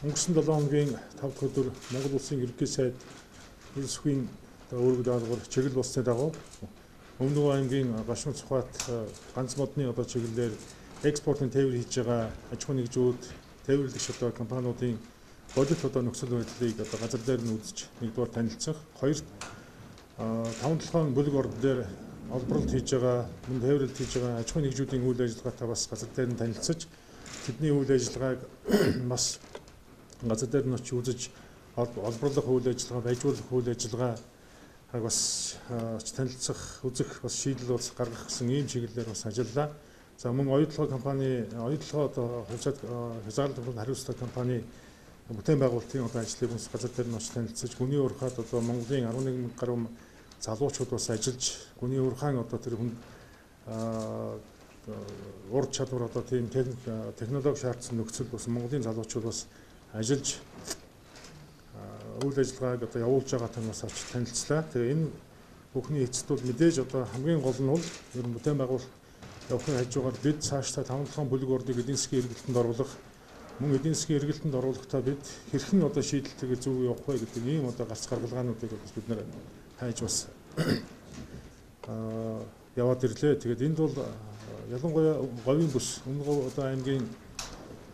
Өнгөрсөн 7 хоногийн 5 дахь өдөр Монгол Улсын ерөнхий сайд Улсхийн өөрөг даалгавар чиглэл болсны дагуу Өмнөд аймгийн Гашуун Цухат ганц модны чиглэлээр экспортын тээвэр хийж байгаа аж ахуйн нэгжүүд, тээвэрлэгч компаниудын бодит нөхцөл байдлыг газар дээр нь үзэж нэгдүгээр танилцах, хоёрт 5-7 бүлэг орн дээр олборлолт хийж байгаа, мөн тээвэрлэлт хийж байгаа аж ахуйн нэгжүүдийн үйл ажиллагаатай бас газар дээр нь танилцаж, тэдний үйл ажиллагааг бас газар дээр нь очиж үзэж олборлох үйл ажиллагаа, байжуулах үйл ажиллагаа бас танилцах, үзэх бас шийдэл бас гаргах гэсэн ийм чиглэлээр бас ажиллалаа. За мөн оюутлогоо компани, оюутлогоо хязгаарлалт хариуцлага компани бүтээн байгуулалтын ажлыг бас газар дээр нь очиж танилцаж, гүний уурхаад Монголын 11 гаруй залуучууд бас ажиллаж, гүний уурхаан тэр хүн ур чадвар тийм технологи шаардсан нөхцөл бас Монголын залуучууд бас ажиллаж үйл ажиллагааг явуулж байгаатай бас очиж танилцлаа. Тэгээ энэ бүхний эцэст бол мэдээж хамгийн гол нь бол ер нь бүтээн байгуулалт явахын хажуугаар бид цаашдаа 5-7 бүлэг орныг эдийн засгийн эргэлтэнд оруулах, мөн эдийн засгийн эргэлтэнд оруулахдаа бид хэрхэн шийдэлтэйгээр зөв явах вэ гэдэг ийм гарц гаргалгаануудыг бас бид нэр хайж бас яваад ирлээ. Тэгээд энд бол ялангуяа говийн бүс, Өмнөд аймгийн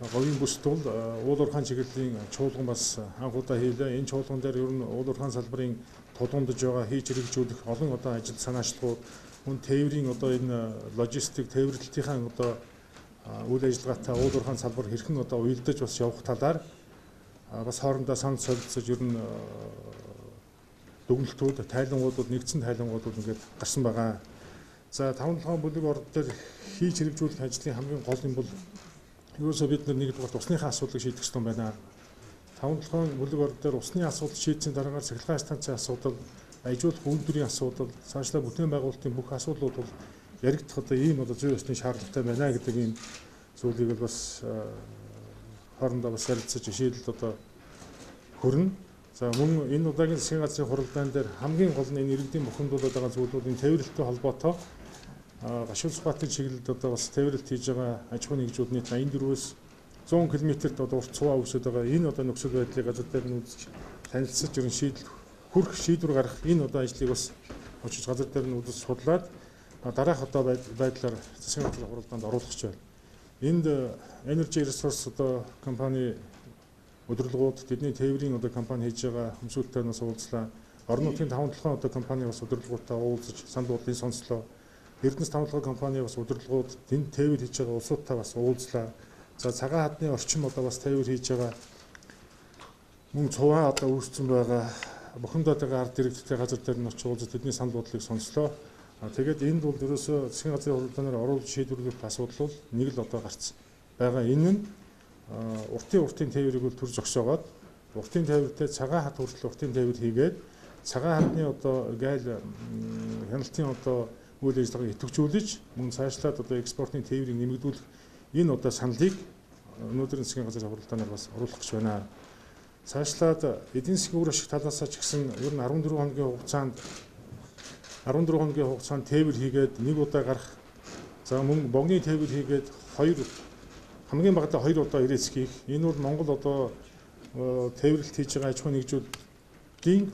говийн бүсд бол уул уурхайн чиглэлийн чуулган бас анх удаа хийлээ. Энэ чуулган дээр ер нь уул уурхайн салбарын тулгамдж байгаа хийж хэрэгжүүлэх олон ажил санаачлагууд, мөн тээврийн энэ логистик тээвэрлэлтийнхаа үйл ажиллагаатай уул уурхайн салбар хэрхэн уялдаж бас явах талаар бас хоорондоо санал солилцож ер нь дүгнэлтүүд, тайлангуудад нэгдсэн тайлангуудад ингээд гарсан байгаа. За 5-7 бүлэг орн дээр хийж хэрэгжүүлэх ажлын хамгийн гол юм бол ерөөсөө бид нэгдүгээр усныхаа асуудлыг шийдэх ёстой байна. 5-7 бүлэг орн дээр усны асуудал шийдсэний дараагаар цахилгаан станцын асуудал, байжуулах үйлдвэрийн асуудал, цаашлаа бүтээн байгуулалтын бүх асуудлууд бол яригдах ийм зүй ёсны шаардлагатай байна гэдэг ийм зүйлийг бас хоорондоо бас ярилцаж шийдэл хүрнэ. За мөн энэ удаагийн засгийн газрын хуралдаан дээр хамгийн гол нь энэ иргэдийн бухимдуулаад байгаа зүйлүүдийн тээвэрлэлтэй холбоотой Гашуун Цухатын чиглэлд бас тээвэрлэлт хийж байгаа аж ахуйн нэгжүүд нийт 84-өөс 100 км-т урт цуваа үүсэж байгаа энэ нөхцөл байдлыг газар дээр нь үзэж танилцаж ерөн шийдэл хүрэх шийдвэр гарах энэ ажлыг бас очиж газар дээр нь үзэж судлаад дараах байдлаар засгийн газрын хуралдаанд оруулах гэж байна. Энд Energy Resource компани удирдлагууд, тэдний тээврийн компани хийж байгаа хөмсөлтөөр нас уулзлаа. Орон нутгийн 5-7 компани бас удирдлагуудтай уулзаж санал бодлыг сонслоо. Эрдэнэс 5-7 компани бас удирдлагууд тэнд тээвэр хийж байгаа улсуудтай бас уулзлаа. За цагаан хадны орчим бас тээвэр хийж байгаа мөн цуваа үүссэн байгаа бухимдаад байгаа ард иргэдтэй газар дээр нь очиж уулзаж тэдний санал бодлыг сонслоо. Тэгээд энд бол ерөөсөө засгийн газрын хуралдаанаар оруулж шийдвэрлэх асуудал бол нэг л гарц байгаа. Энэ нь уртын тээврийг бол төр зогсоогоод уртын тээвэртэй цагаан хад хүртэл уртын тээвэр хийгээд цагаан хадны гайл хяналтын үйл ажиллагааг идэвхжүүлж мөн цаашлаад экспортын тээврийг нэмэгдүүлэх энэ саналыг өнөөдрийн засгийн газрын хуралдаанаар бас оруулах гэж байна. Цаашлаад эдийн засгийн үр ашиг талаас ч гэсэн ер нь 14 хоногийн хугацаанд тээвэр хийгээд нэг удаа гарах. За мөн богны тээвэр хийгээд хамгийн багадаа 2 удаа ирээц хийх. Энэ бол Монгол тээвэрлэлт хийж байгаа аж ахуйн нэгжүүдийн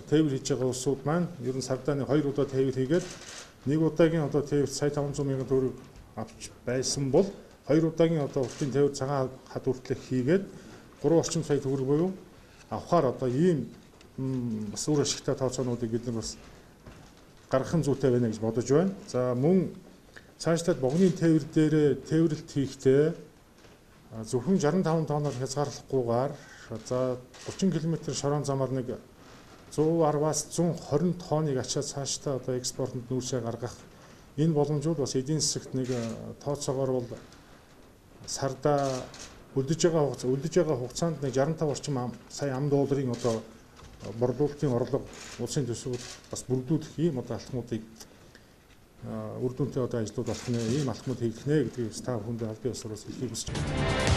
тээвэр хийж байгаа улсууд маань ер нь сардаа 2 удаа тээвэр хийгээд нэг удаагийн тээвэр сая 500 мянган төгрөг авч байсан бол 2 удаагийн уртын тээвэр цагаан хад хүртэл хийгээд 3 орчим сая төгрөг буюу авахаар ийм бас үр ашигтай тооцоонуудыг бид нар бас гаргах зүйтэй байна гэж бодож байна. За мөн цаашлаад богны тээвэр дээр тээвэрлэлт хийхдээ зөвхөн 65 тонноор хязгаарлахгүйгээр за 30 км шорон замаар 110-аас 120 тонныг ачаад цаашдаа экспортод нүүрсээ гаргах энэ боломжууд бас эдийн засагт тооцоогоор бол сардаа үлдэж байгаа хугацаанд 65 орчим сая $, борлуулалтын орлого улсын төсвөд бас бүрдүүлэх ийм алхмуудыг үр дүнтэй ажлууд болох нэ, ийм алхмууд хийх нэ гэдгийг та бүхэнд албан ёсоор хэлхийг хүсэж байна.